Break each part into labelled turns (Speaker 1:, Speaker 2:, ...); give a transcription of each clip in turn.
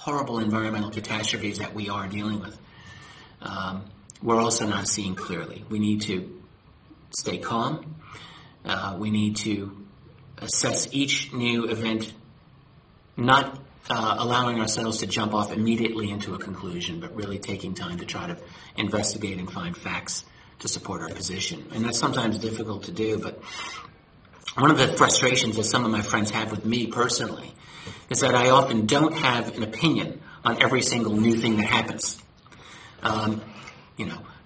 Speaker 1: horrible environmental catastrophes that we are dealing with, we're also not seeing clearly. We need to stay calm. We need to assess each new event, not allowing ourselves to jump off immediately into a conclusion, but really taking time to try to investigate and find facts to support our position. And that's sometimes difficult to do, but one of the frustrations that some of my friends have with me personally is that I often don't have an opinion on every single new thing that happens.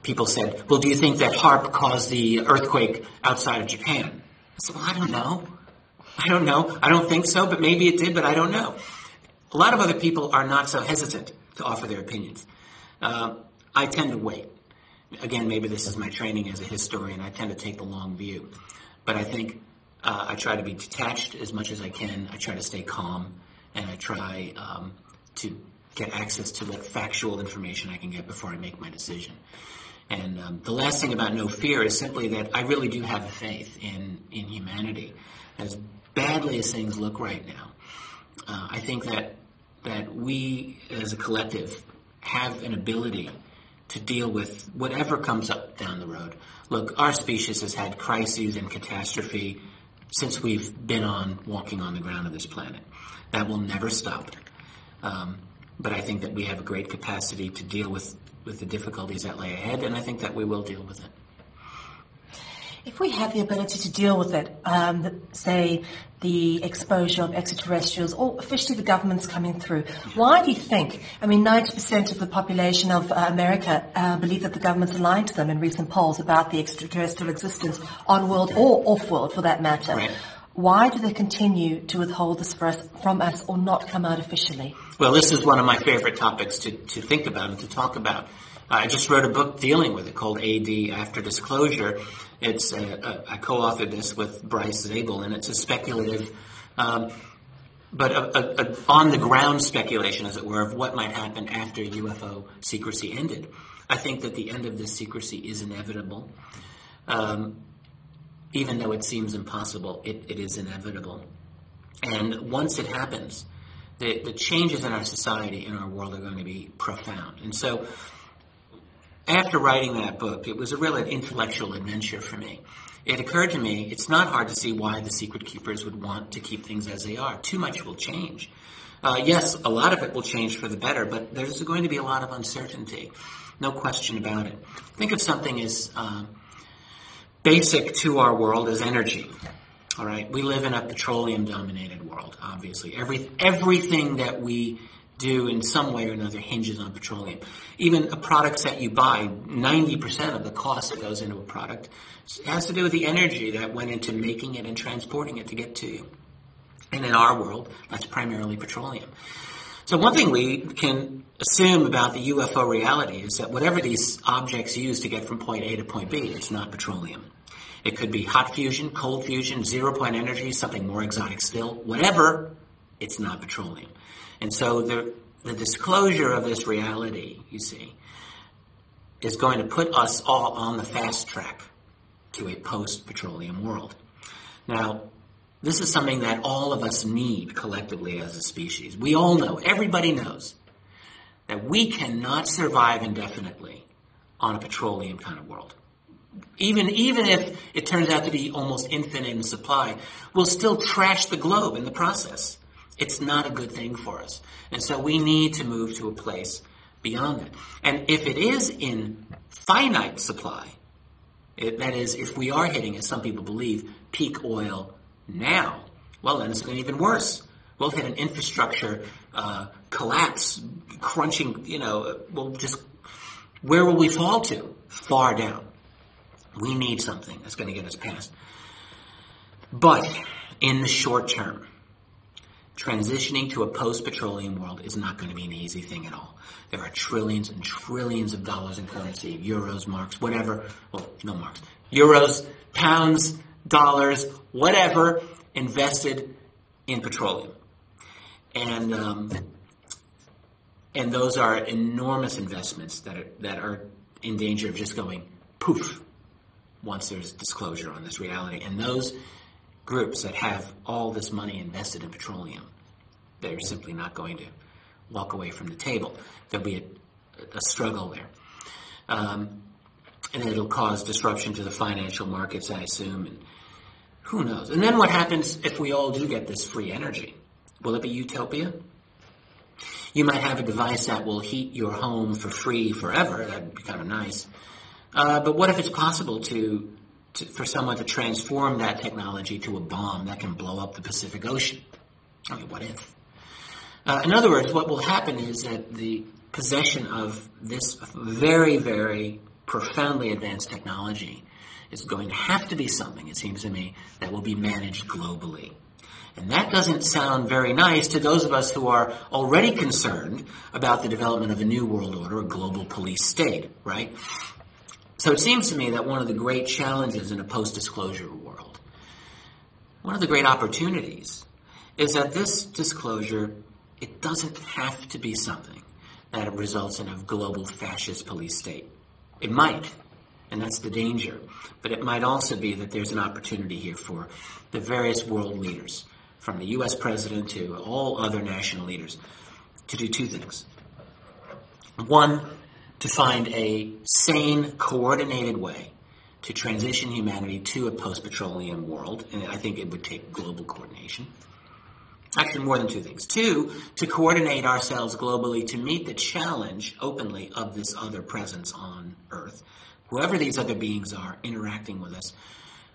Speaker 1: People said, well, do you think that HAARP caused the earthquake outside of Japan? I said, well, I don't know. I don't think so, but maybe it did, but I don't know. A lot of other people are not so hesitant to offer their opinions. I tend to wait. Again, maybe this is my training as a historian. I tend to take the long view. But I think I try to be detached as much as I can. I try to stay calm, and I try to get access to what factual information I can get before I make my decision. And the last thing about no fear is simply that I really do have a faith in humanity. As badly as things look right now, I think that we as a collective have an ability to deal with whatever comes up down the road. Look, our species has had crises and catastrophe since we've been walking on the ground of this planet. That will never stop. But I think that we have a great capacity to deal with the difficulties that lay ahead, and I think that we will deal with it.
Speaker 2: If we have the ability to deal with it, say the exposure of extraterrestrials, or officially the government's coming through, why do you think, 90% of the population of America believe that the government's lying to them in recent polls about the extraterrestrial existence on world or off-world for that matter.
Speaker 1: Right.
Speaker 2: Why do they continue to withhold this from us or not come out officially?
Speaker 1: Well, this is one of my favorite topics to think about and to talk about. I just wrote a book dealing with it called AD After Disclosure. It's I co-authored this with Bryce Zabel, and it's a speculative, but a on-the-ground speculation, as it were, of what might happen after UFO secrecy ended. I think that the end of this secrecy is inevitable. Even though it seems impossible, it is inevitable. And once it happens, the changes in our society, in our world, are going to be profound. And so after writing that book, it was a real intellectual adventure for me. It occurred to me, it's not hard to see why the secret keepers would want to keep things as they are. Too much will change. Yes, a lot of it will change for the better, but there's going to be a lot of uncertainty. No question about it. Think of something as basic to our world as energy. All right, we live in a petroleum-dominated world, obviously. Everything that we do in some way or another hinges on petroleum. Even products that you buy, 90% of the cost that goes into a product has to do with the energy that went into making it and transporting it to get to you. And in our world, that's primarily petroleum. So one thing we can assume about the UFO reality is that whatever these objects use to get from point A to point B, it's not petroleum. It could be hot fusion, cold fusion, zero-point energy, something more exotic still. Whatever, it's not petroleum. And so the disclosure of this reality, you see, is going to put us all on the fast track to a post-petroleum world. Now, this is something that all of us need collectively as a species. We all know, everybody knows, that we cannot survive indefinitely on a petroleum kind of world. Even if it turns out to be almost infinite in supply, we'll still trash the globe in the process. It's not a good thing for us. And so we need to move to a place beyond that. And if it is in finite supply, that is, if we are hitting, as some people believe, peak oil now, well, then it's going to be even worse. We'll hit an infrastructure collapse, crunching, where will we fall to? Far down. We need something that's going to get us past. But in the short term, transitioning to a post-petroleum world is not going to be an easy thing at all. There are trillions and trillions of dollars in currency, euros, marks, whatever. Well, no marks. Euros, pounds, dollars, whatever, invested in petroleum. And those are enormous investments that are in danger of just going poof once there's disclosure on this reality. And those groups that have all this money invested in petroleum, they're simply not going to walk away from the table. There'll be a struggle there. And it'll cause disruption to the financial markets, I assume, and who knows. And then what happens if we all do get this free energy? Will it be utopia? You might have a device that will heat your home for free forever. That would be kind of nice. But what if it's possible for someone to transform that technology to a bomb that can blow up the Pacific Ocean? I mean, what if? In other words, what will happen is that the possession of this very, very profoundly advanced technology is going to have to be something, it seems to me, that will be managed globally. And that doesn't sound very nice to those of us who are already concerned about the development of a new world order, a global police state, right? So it seems to me that one of the great challenges in a post-disclosure world, one of the great opportunities, is that this disclosure, it doesn't have to be something that results in a global fascist police state. It might, and that's the danger. But it might also be that there's an opportunity here for the various world leaders, from the U.S. president to all other national leaders, to do two things. One, to find a sane, coordinated way to transition humanity to a post-petroleum world, and I think it would take global coordination. Actually, more than two things. Two, to coordinate ourselves globally to meet the challenge openly of this other presence on Earth. Whoever these other beings are interacting with us,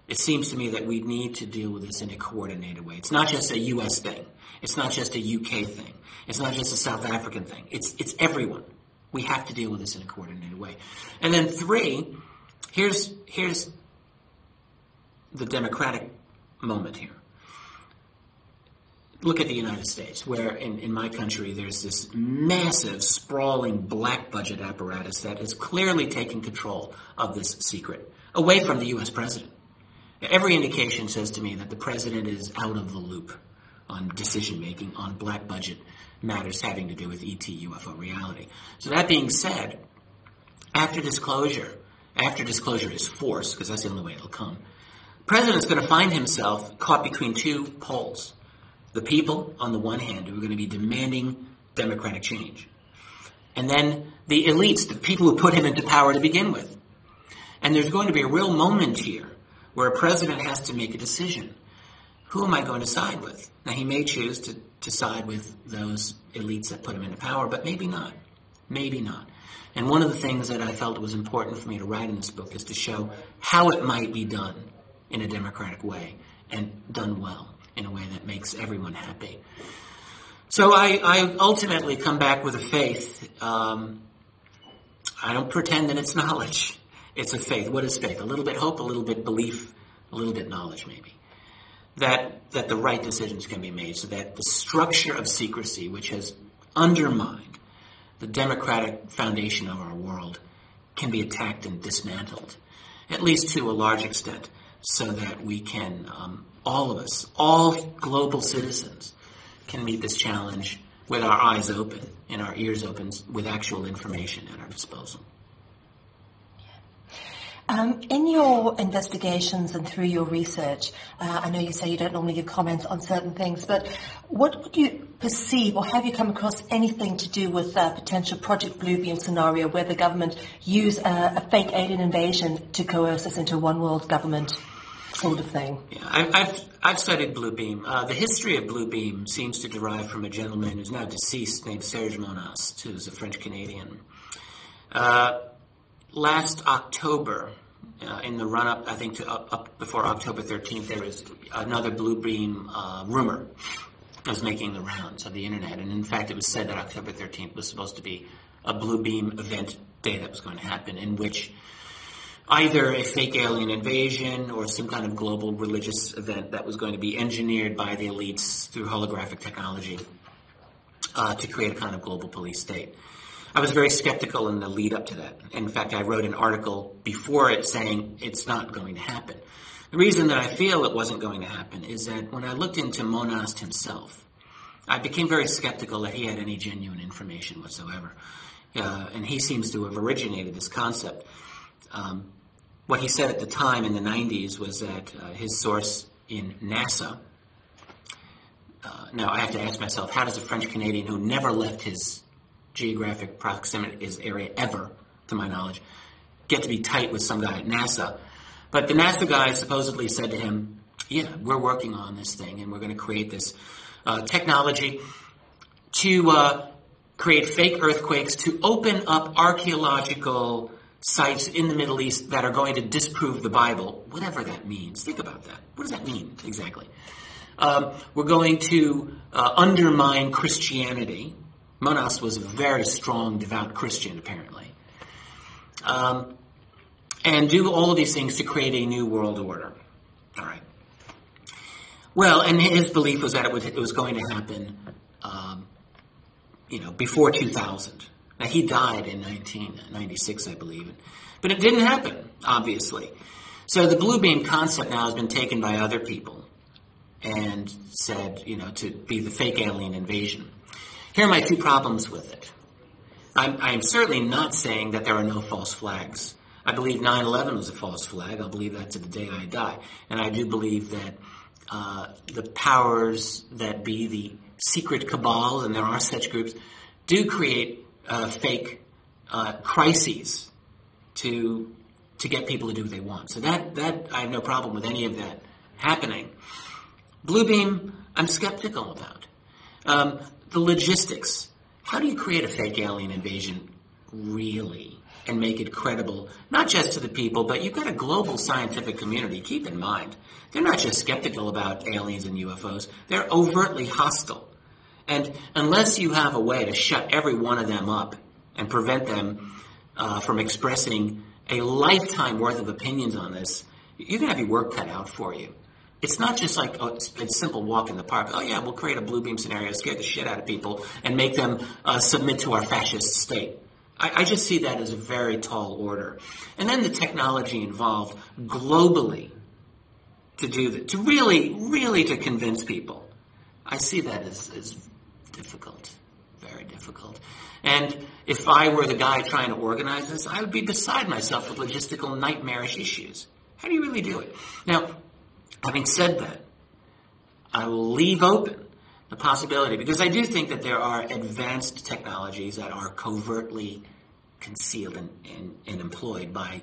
Speaker 1: it seems to me that we need to deal with this in a coordinated way. It's not just a U.S. thing. It's not just a UK thing. It's not just a South African thing. It's everyone. We have to deal with this in a coordinated way. And then three, here's the democratic moment here. Look at the United States, where in my country there's this massive, sprawling black budget apparatus that is clearly taking control of this secret, away from the U.S. president. Every indication says to me that the president is out of the loop on decision-making on black budget matters having to do with ET UFO reality. So that being said, after disclosure is forced, because that's the only way it'll come, the president's going to find himself caught between two poles. The people, on the one hand, who are going to be demanding democratic change. And then the elites, the people who put him into power to begin with. And there's going to be a real moment here where a president has to make a decision. Who am I going to side with? Now, he may choose to side with those elites that put him into power, but maybe not. Maybe not. And one of the things that I felt was important for me to write in this book is to show how it might be done in a democratic way and done well, in a way that makes everyone happy. So I ultimately come back with a faith. I don't pretend that it's knowledge. It's a faith. What is faith? A little bit hope, a little bit belief, a little bit knowledge maybe. That the right decisions can be made so that the structure of secrecy, which has undermined the democratic foundation of our world, can be attacked and dismantled, at least to a large extent, so that we can, all of us, all global citizens, can meet this challenge with our eyes open and our ears open with actual information at our disposal.
Speaker 2: In your investigations and through your research, I know you say you don't normally give comments on certain things, but what would you perceive, or have you come across anything to do with a potential Project Bluebeam scenario where the government use a fake alien invasion to coerce us into a one world government sort of thing?
Speaker 1: Yeah, I've studied Bluebeam. The history of Bluebeam seems to derive from a gentleman who's now deceased named Serge Monast, who's a French-Canadian. Last October, in the run-up, I think, to up before October 13th, there was another Bluebeam rumor that was making the rounds of the internet. And in fact, it was said that October 13th was supposed to be a Bluebeam event day that was going to happen, in which either a fake alien invasion or some kind of global religious event that was going to be engineered by the elites through holographic technology to create a kind of global police state. I was very skeptical in the lead up to that. In fact, I wrote an article before it saying it's not going to happen. The reason that I feel it wasn't going to happen is that when I looked into Monast himself, I became very skeptical that he had any genuine information whatsoever. And he seems to have originated this concept. What he said at the time in the 90s was that his source in NASA now I have to ask myself, how does a French Canadian who never left his geographic proximity, his area ever, to my knowledge, get to be tight with some guy at NASA? But the NASA guy supposedly said to him, yeah, we're working on this thing, and we're going to create this technology to create fake earthquakes, to open up archaeological sites in the Middle East that are going to disprove the Bible, whatever that means. Think about that. What does that mean exactly? We're going to undermine Christianity. Monas was a very strong, devout Christian, apparently. And do all of these things to create a new world order. All right. Well, and his belief was that it was going to happen, before 2000. Now, he died in 1996, I believe. But it didn't happen, obviously. So the blue beam concept now has been taken by other people and said, to be the fake alien invasion. Here are my two problems with it. I'm certainly not saying that there are no false flags. I believe 9/11 was a false flag. I'll believe that to the day I die. And I do believe that the powers that be, the secret cabal, and there are such groups, do create fake crises to get people to do what they want. So that I have no problem with any of that happening. Blue beam, I'm skeptical about. The logistics. How do you create a fake alien invasion, really, and make it credible, not just to the people, but you've got a global scientific community. Keep in mind, they're not just skeptical about aliens and UFOs. They're overtly hostile. And unless you have a way to shut every one of them up and prevent them from expressing a lifetime worth of opinions on this, you're going to have your work cut out for you. It's not just like it's a simple walk in the park. Oh, yeah, we'll create a blue beam scenario, scare the shit out of people, and make them submit to our fascist state. I just see that as a very tall order. And then the technology involved globally to do that, to really to convince people. I see that as difficult, very difficult. And if I were the guy trying to organize this, I would be beside myself with logistical nightmarish issues. How do you really do it? Now, having said that, I will leave open the possibility, because I do think that there are advanced technologies that are covertly concealed and employed by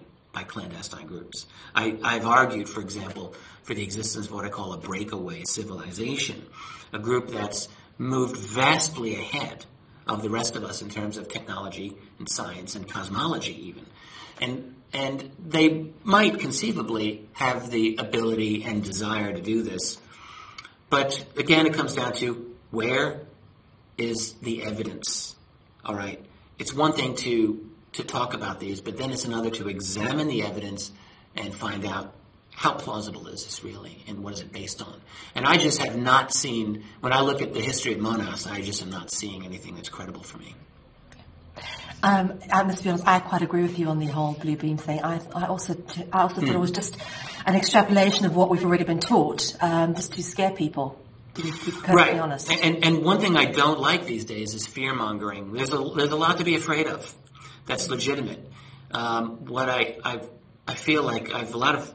Speaker 1: clandestine groups. I've argued, for example, for the existence of what I call a breakaway civilization, a group that's moved vastly ahead of the rest of us in terms of technology and science and cosmology even. And they might conceivably have the ability and desire to do this. But again, it comes down to, where is the evidence? All right. It's one thing to talk about these, but then it's another to examine the evidence and find out how plausible is this really, and what is it based on. And I just have not seen, when I look at the history of Monas, I just am not seeing anything that's credible for me.
Speaker 2: I must be honest, I quite agree with you on the whole blue beam thing. I also thought it was just an extrapolation of what we've already been taught, just to scare people, to be perfectly honest.
Speaker 1: And one thing I don't like these days is fear-mongering. There's a lot to be afraid of that's legitimate. What I feel like I have a lot of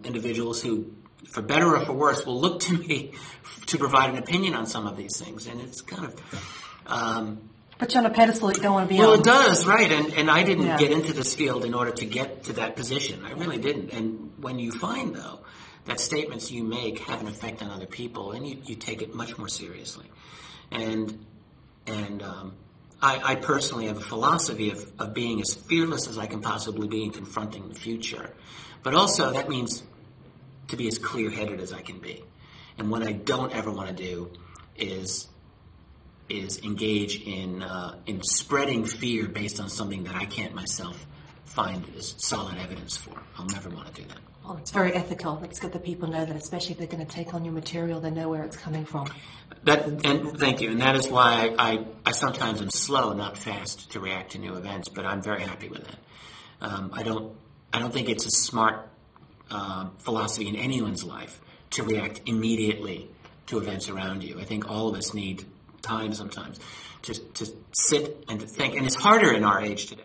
Speaker 1: individuals who, for better or for worse, will look to me to provide an opinion on some of these things, and it's kind of...
Speaker 2: Put you on a pedestal that you don't want to be on.
Speaker 1: Well, it does, right. And I didn't get into this field in order to get to that position. I really didn't. And when you find, though, that statements you make have an effect on other people, and you take it much more seriously. And I personally have a philosophy of being as fearless as I can possibly be in confronting the future. But also, that means to be as clear-headed as I can be. And what I don't ever want to do is engage in spreading fear based on something that I can't myself find as solid evidence for. I'll never want to do that.
Speaker 2: Well, it's very ethical. It's good that people know that, especially if they're going to take on your material, they know where it's coming from.
Speaker 1: And thank you. And that is why I sometimes am slow, not fast, to react to new events. But I'm very happy with that. I don't think it's a smart philosophy in anyone's life to react immediately to events around you. I think all of us need time sometimes to sit and to think. And it's harder in our age today.